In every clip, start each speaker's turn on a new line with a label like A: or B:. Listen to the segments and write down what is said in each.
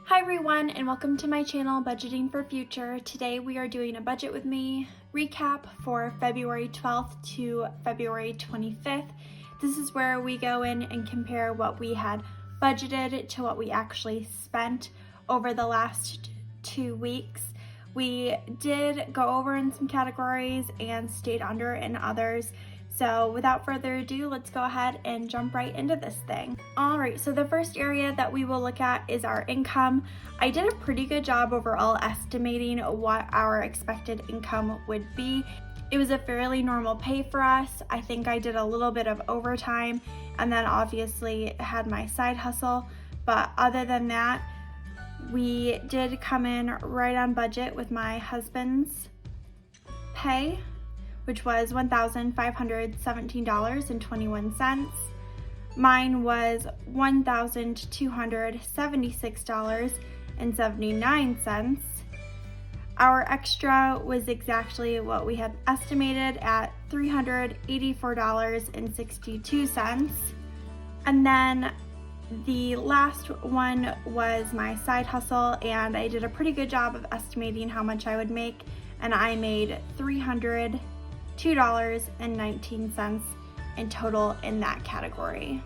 A: Hi everyone, and welcome to my channel, Budgeting for Future. Today we are doing a Budget With Me recap for February 12th to February 25th. This is where we go in and compare what we had budgeted to what we actually spent over the last 2 weeks. We did go over in some categories and stayed under in others. So without further ado, let's go ahead and jump right into this thing. All right, so the first area that we will look at is our income. I did a pretty good job overall estimating what our expected income would be. It was a fairly normal pay for us. I think I did a little bit of overtime and then obviously had my side hustle. But other than that, we did come in right on budget with my husband's pay, which was $1,517.21. Mine was $1,276.79. Our extra was exactly what we had estimated at $384.62. And then the last one was my side hustle, and I did a pretty good job of estimating how much I would make, and I made $302.19 in total in that category.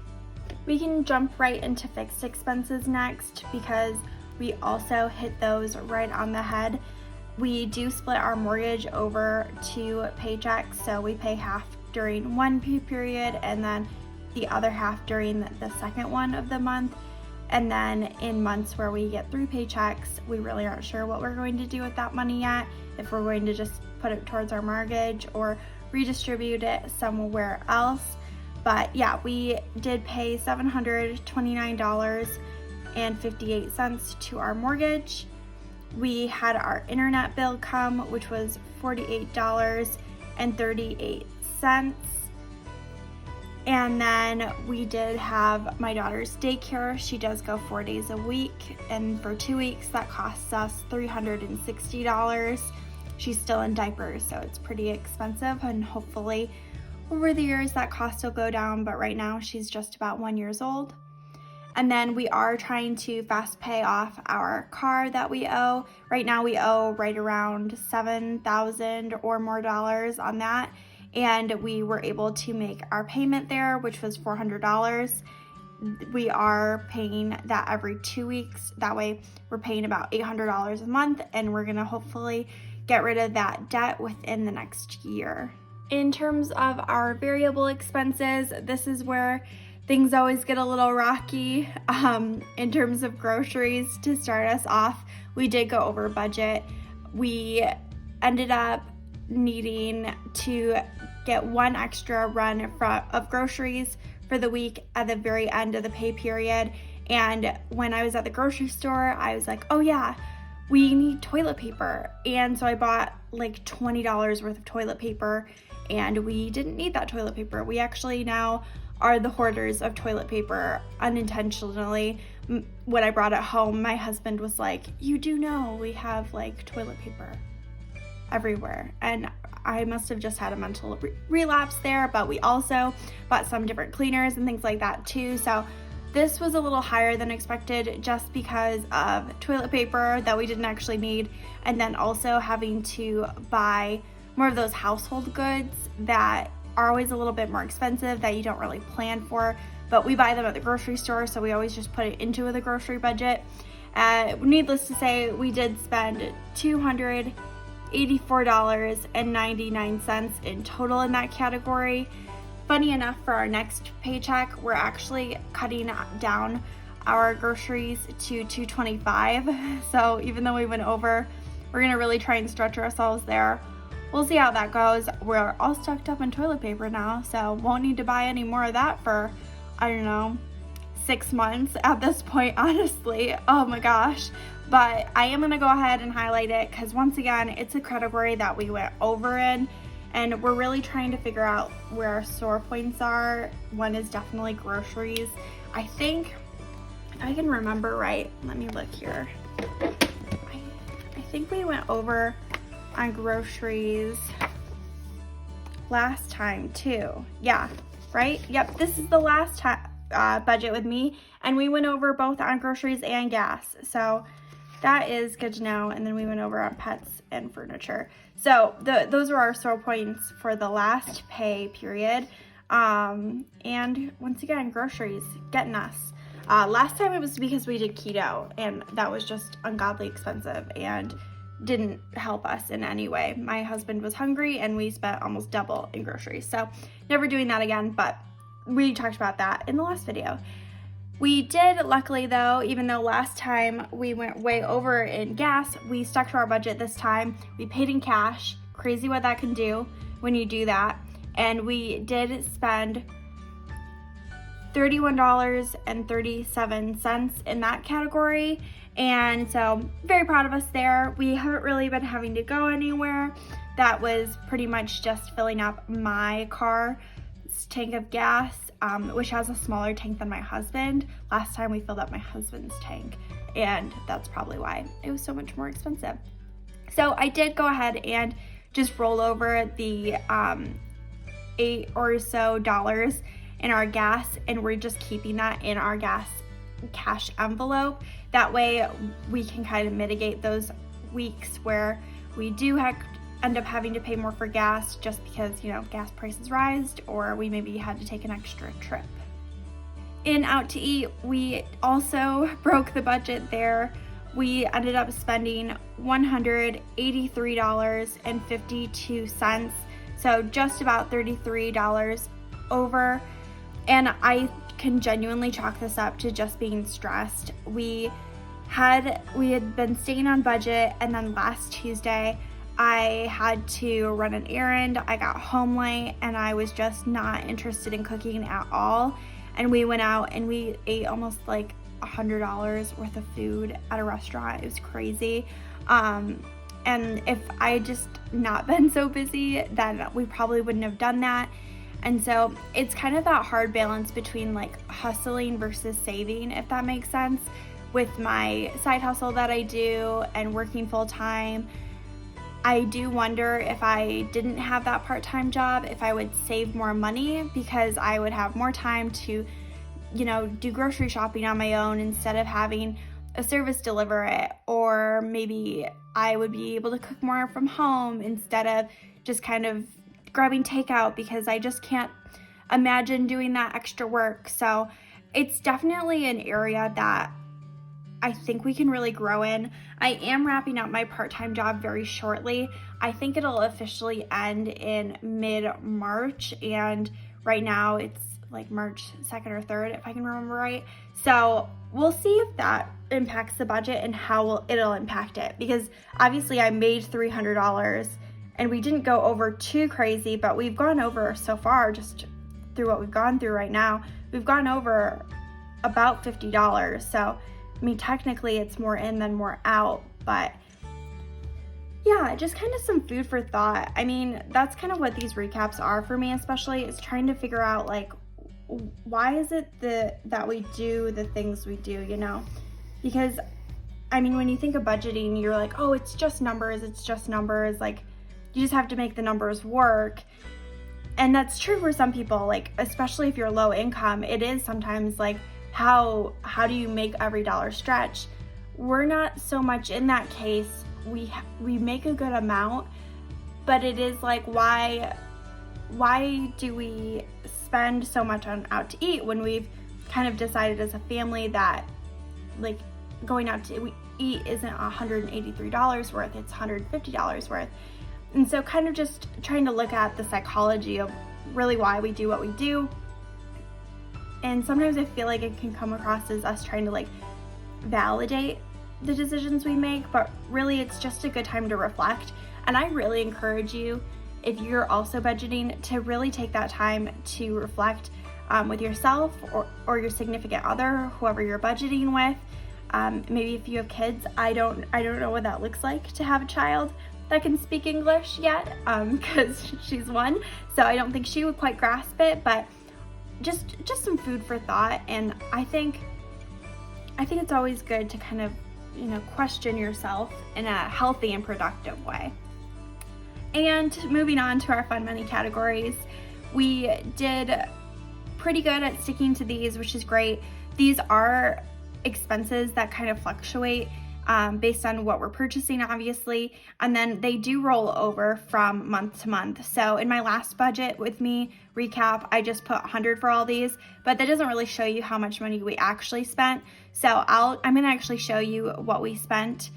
A: We can jump right into fixed expenses next because we also hit those right on the head. We do split our mortgage over 2 paychecks, so we pay half during one pay period and then the other half during the second one of the month. And then in months where we get 3 paychecks, we really aren't sure what we're going to do with that money yet, if we're going to just put it towards our mortgage or redistribute it somewhere else. But yeah, we did pay $729.58 to our mortgage. We had our internet bill come, which was $48.38. And then we did have my daughter's daycare. She does go 4 days a week, and for 2 weeks that costs us $360. She's still in diapers, so it's pretty expensive, and hopefully over the years that cost will go down, but right now she's just about 1 year old. And then we are trying to fast pay off our car that we owe. Right now we owe right around $7,000 or more on that. And we were able to make our payment there, which was $400. We are paying that every 2 weeks. That way we're paying about $800 a month, and we're gonna hopefully get rid of that debt within the next year. In terms of our variable expenses, this is where things always get a little rocky. In terms of groceries, to start us off, we did go over budget. We ended up needing to get 1 extra run of groceries for the week at the very end of the pay period. And when I was at the grocery store, I was like, oh yeah, we need toilet paper. And so I bought like $20 worth of toilet paper, and we didn't need that toilet paper. We actually now are the hoarders of toilet paper unintentionally. When I brought it home, my husband was like, you do know we have like toilet paper everywhere. And I must have just had a mental relapse there, but we also bought some different cleaners and things like that too. So this was a little higher than expected just because of toilet paper that we didn't actually need, and then also having to buy more of those household goods that are always a little bit more expensive that you don't really plan for, but we buy them at the grocery store, so we always just put it into the grocery budget. Needless to say, we did spend $284.99 in total in that category. Funny enough, for our next paycheck, we're actually cutting down our groceries to $225. So even though we went over, we're gonna really try and stretch ourselves there. We'll see how that goes. We're all stocked up on toilet paper now, so won't need to buy any more of that for, I don't know, 6 months at this point, honestly. Oh my gosh. But I am gonna go ahead and highlight it because once again, it's a category that we went over in, and we're really trying to figure out where our sore points are. One is definitely groceries. I think, if I can remember right, let me look here. I think we went over on groceries last time too. Yeah, right? Yep, this is the last time budget with me, and we went over both on groceries and gas. So that is good to know. And then we went over on pets and furniture. So those were our sore points for the last pay period. And once again, groceries getting us. Last time it was because we did keto, and that was just ungodly expensive and didn't help us in any way. My husband was hungry and we spent almost double in groceries. So never doing that again, but we talked about that in the last video. We did, luckily though, even though last time we went way over in gas, we stuck to our budget this time. We paid in cash. Crazy what that can do when you do that. And we did spend $31.37 in that category. And so very proud of us there. We haven't really been having to go anywhere. That was pretty much just filling up my car's tank of gas, which has a smaller tank than my husband. Last time we filled up my husband's tank, and that's probably why it was so much more expensive. So I did go ahead and just roll over the $8 or so in our gas, and we're just keeping that in our gas cash envelope. That way we can kind of mitigate those weeks where we do end up having to pay more for gas just because, you know, gas prices rised, or we maybe had to take an extra trip. In out to eat, we also broke the budget there. We ended up spending $183.52, so just about $33 over. And I can genuinely chalk this up to just being stressed. We had been staying on budget, and then last Tuesday I had to run an errand. I got home late and I was just not interested in cooking at all. And we went out and we ate almost like $100 worth of food at a restaurant. It was crazy. And if I had just not been so busy, then we probably wouldn't have done that. And so it's kind of that hard balance between like hustling versus saving, if that makes sense. With my side hustle that I do and working full time, I do wonder if I didn't have that part-time job, if I would save more money, because I would have more time to, you know, do grocery shopping on my own instead of having a service deliver it. Or maybe I would be able to cook more from home instead of just kind of grabbing takeout, because I just can't imagine doing that extra work. So it's definitely an area that I think we can really grow in. I am wrapping up my part-time job very shortly. I think it'll officially end in mid-March, and right now it's like March 2nd or 3rd, if I can remember right. So we'll see if that impacts the budget and how it'll impact it, because obviously I made $300 and we didn't go over too crazy, but we've gone over so far, just through what we've gone through right now, we've gone over about $50. So I mean, technically it's more in than more out, but yeah, just kind of some food for thought. I mean, that's kind of what these recaps are for me, especially, is trying to figure out like, why is it that we do the things we do, you know? Because I mean, when you think of budgeting, you're like, oh, it's just numbers, like you just have to make the numbers work. And that's true for some people, like especially if you're low income, it is sometimes like, how do you make every dollar stretch? We're not so much in that case. We make a good amount, but it is like, why do we spend so much on out to eat when we've kind of decided as a family that like going out to eat isn't $183 worth, it's $150 worth. And so kind of just trying to look at the psychology of really why we do what we do. And sometimes I feel like it can come across as us trying to like validate the decisions we make, but really it's just a good time to reflect. And I really encourage you, if you're also budgeting, to really take that time to reflect with yourself or your significant other, whoever you're budgeting with. Maybe if you have kids, I don't know what that looks like to have a child that can speak English yet, because she's one, so I don't think she would quite grasp it, but just some food for thought. And I think it's always good to kind of, you know, question yourself in a healthy and productive way. And moving on to our fun money categories, we did pretty good at sticking to these, which is great. These are expenses that kind of fluctuate based on what we're purchasing, obviously, and then they do roll over from month to month. So in my last budget with me recap, I just put 100 for all these, but that doesn't really show you how much money we actually spent. So I'm gonna actually show you what we spent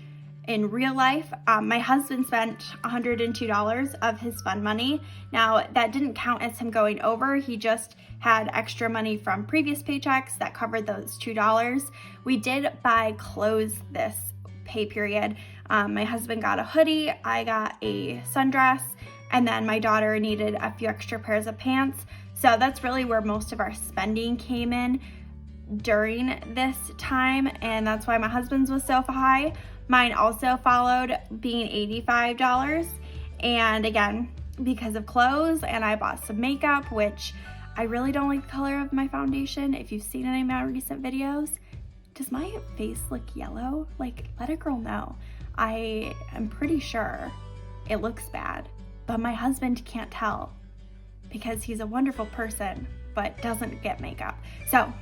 A: in real life. My husband spent $102 of his fund money. Now that didn't count as him going over, he just had extra money from previous paychecks that covered those $2. We did buy clothes this pay period. My husband got a hoodie, I got a sundress, and then my daughter needed a few extra pairs of pants. So that's really where most of our spending came in during this time, and that's why my husband's was so high. Mine also followed, being $85, and again, because of clothes, and I bought some makeup, which I really don't like the color of my foundation. If you've seen any of my recent videos, does my face look yellow? Like, let a girl know. I am pretty sure it looks bad, but my husband can't tell because he's a wonderful person, but doesn't get makeup. So,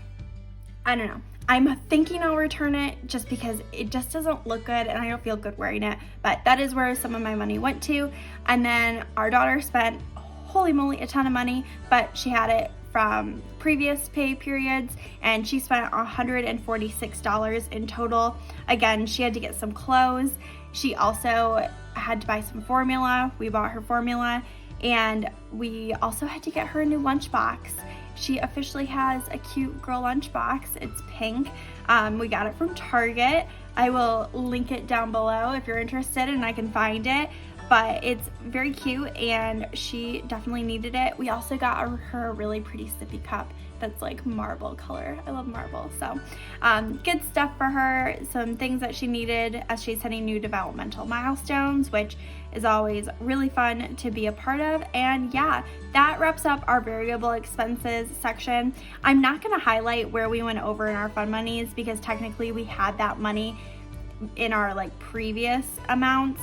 A: I don't know. I'm thinking I'll return it just because it just doesn't look good and I don't feel good wearing it, but that is where some of my money went to. And then our daughter spent, holy moly, a ton of money, but she had it from previous pay periods, and she spent $146 in total. Again, she had to get some clothes. She also had to buy some formula. We bought her formula, and we also had to get her a new lunchbox. She officially has a cute girl lunchbox. It's pink. We got it from Target. I will link it down below if you're interested and I can find it. But it's very cute and she definitely needed it. We also got her a really pretty sippy cup that's like marble color. I love marble. So good stuff for her. Some things that she needed as she's hitting new developmental milestones, which is always really fun to be a part of. And yeah, that wraps up our variable expenses section. I'm not going to highlight where we went over in our fund monies because technically we had that money in our like previous amounts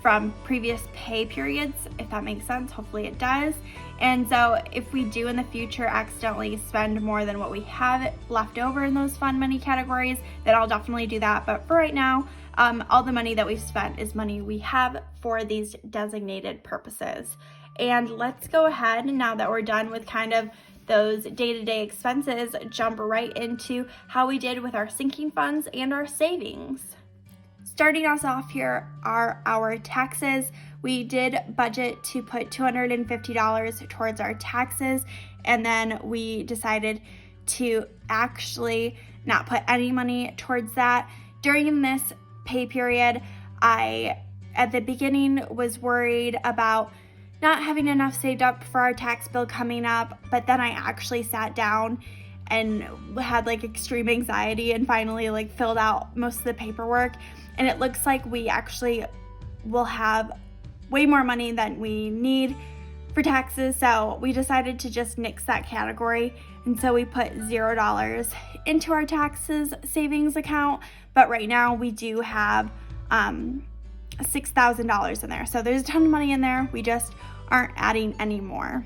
A: from previous pay periods, if that makes sense. Hopefully it does. And so if we do in the future accidentally spend more than what we have left over in those fund money categories, then I'll definitely do that. But for right now, all the money that we've spent is money we have for these designated purposes. And let's go ahead, now that we're done with kind of those day-to-day expenses, jump right into how we did with our sinking funds and our savings. Starting us off here are our taxes. We did budget to put $250 towards our taxes, and then we decided to actually not put any money towards that. During this pay period, I, at the beginning, was worried about not having enough saved up for our tax bill coming up, but then I actually sat down and had like extreme anxiety and finally like filled out most of the paperwork. And it looks like we actually will have way more money than we need for taxes. So we decided to just nix that category. And so we put $0 into our taxes savings account. But right now we do have $6,000 in there. So there's a ton of money in there. We just aren't adding any more.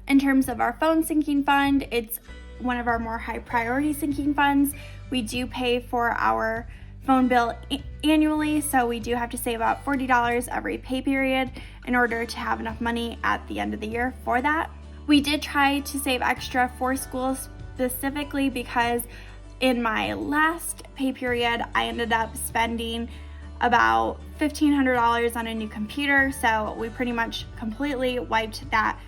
A: In terms of our phone sinking fund, it's one of our more high priority sinking funds. We do pay for our phone bill annually, so we do have to save about $40 every pay period in order to have enough money at the end of the year for that. We did try to save extra for school specifically because in my last pay period, I ended up spending about $1,500 on a new computer, so we pretty much completely wiped that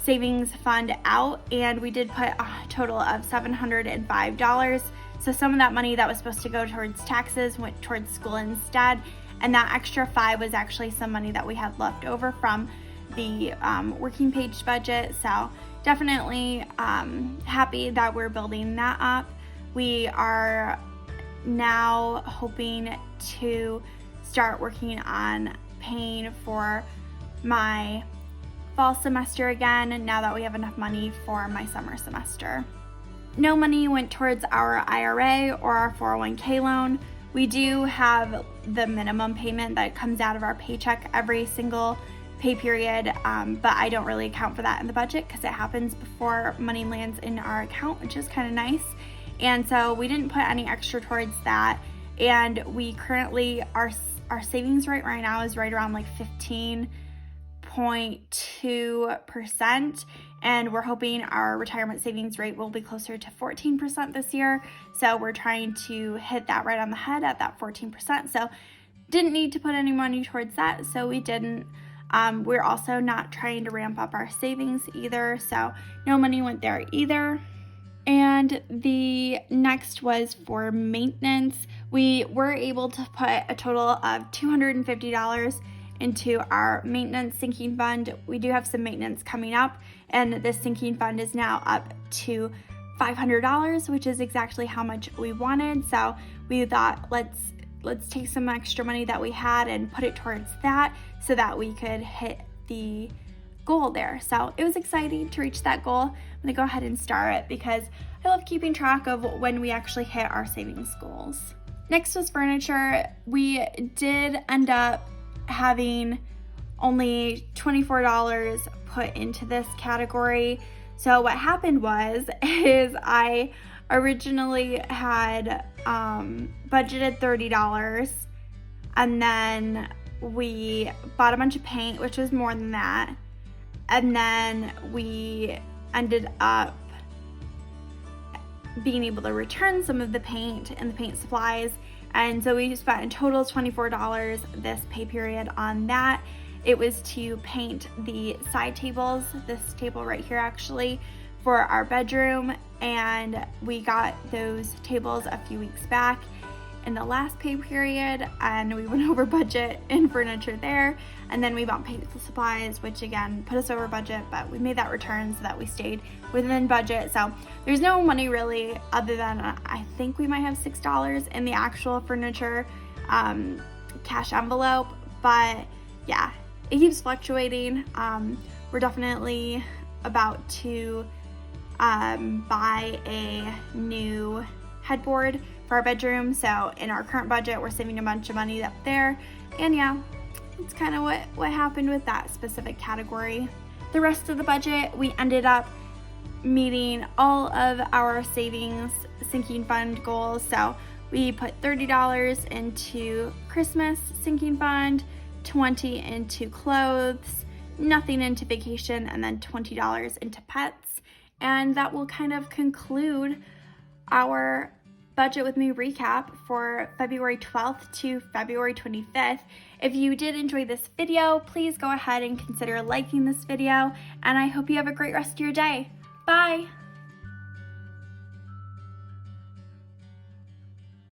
A: savings fund out, and we did put a total of $705. So some of that money that was supposed to go towards taxes went towards school instead, and that extra $5 was actually some money that we had left over from the working page budget. So definitely happy that we're building that up. We are now hoping to start working on paying for my fall semester again now that we have enough money for my summer semester. No money went towards our IRA or our 401k loan. We do have the minimum payment that comes out of our paycheck every single pay period, but I don't really account for that in the budget because it happens before money lands in our account, which is kind of nice. And so we didn't put any extra towards that. And we currently, our savings rate right now is right around like 15.2%. And we're hoping our retirement savings rate will be closer to 14% this year. So we're trying to hit that right on the head at that 14%. So didn't need to put any money towards that, so we didn't. We're also not trying to ramp up our savings either, so no money went there either. And the next was for maintenance. We were able to put a total of $250 into our maintenance sinking fund. We do have some maintenance coming up, and this sinking fund is now up to $500, which is exactly how much we wanted. So we thought, let's take some extra money that we had and put it towards that so that we could hit the goal there. So it was exciting to reach that goal. I'm gonna go ahead and star it because I love keeping track of when we actually hit our savings goals. Next was furniture. We did end up having only $24 put into this category. So what happened is I originally had budgeted $30, and then we bought a bunch of paint, which was more than that, and then we ended up being able to return some of the paint and the paint supplies, and so we spent in total $24 this pay period on that. It was to paint the side tables, this table right here actually, for our bedroom, and we got those tables a few weeks back in the last pay period, and we went over budget in furniture there. And then we bought paint supplies, which again put us over budget, but we made that return so that we stayed within budget. So there's no money really, other than I think we might have $6 in the actual furniture cash envelope, but yeah, it keeps fluctuating. We're definitely about to buy a new headboard for our bedroom, so in our current budget we're saving a bunch of money up there, and yeah, it's kind of what happened with that specific category. The rest of the budget, we ended up meeting all of our savings sinking fund goals. So we put $30 into Christmas sinking fund, $20 into clothes, nothing into vacation, and then $20 into pets. And that will kind of conclude our Budget With Me recap for February 12th to February 25th. If you did enjoy this video, please go ahead and consider liking this video, and I hope you have a great rest of your day. Bye!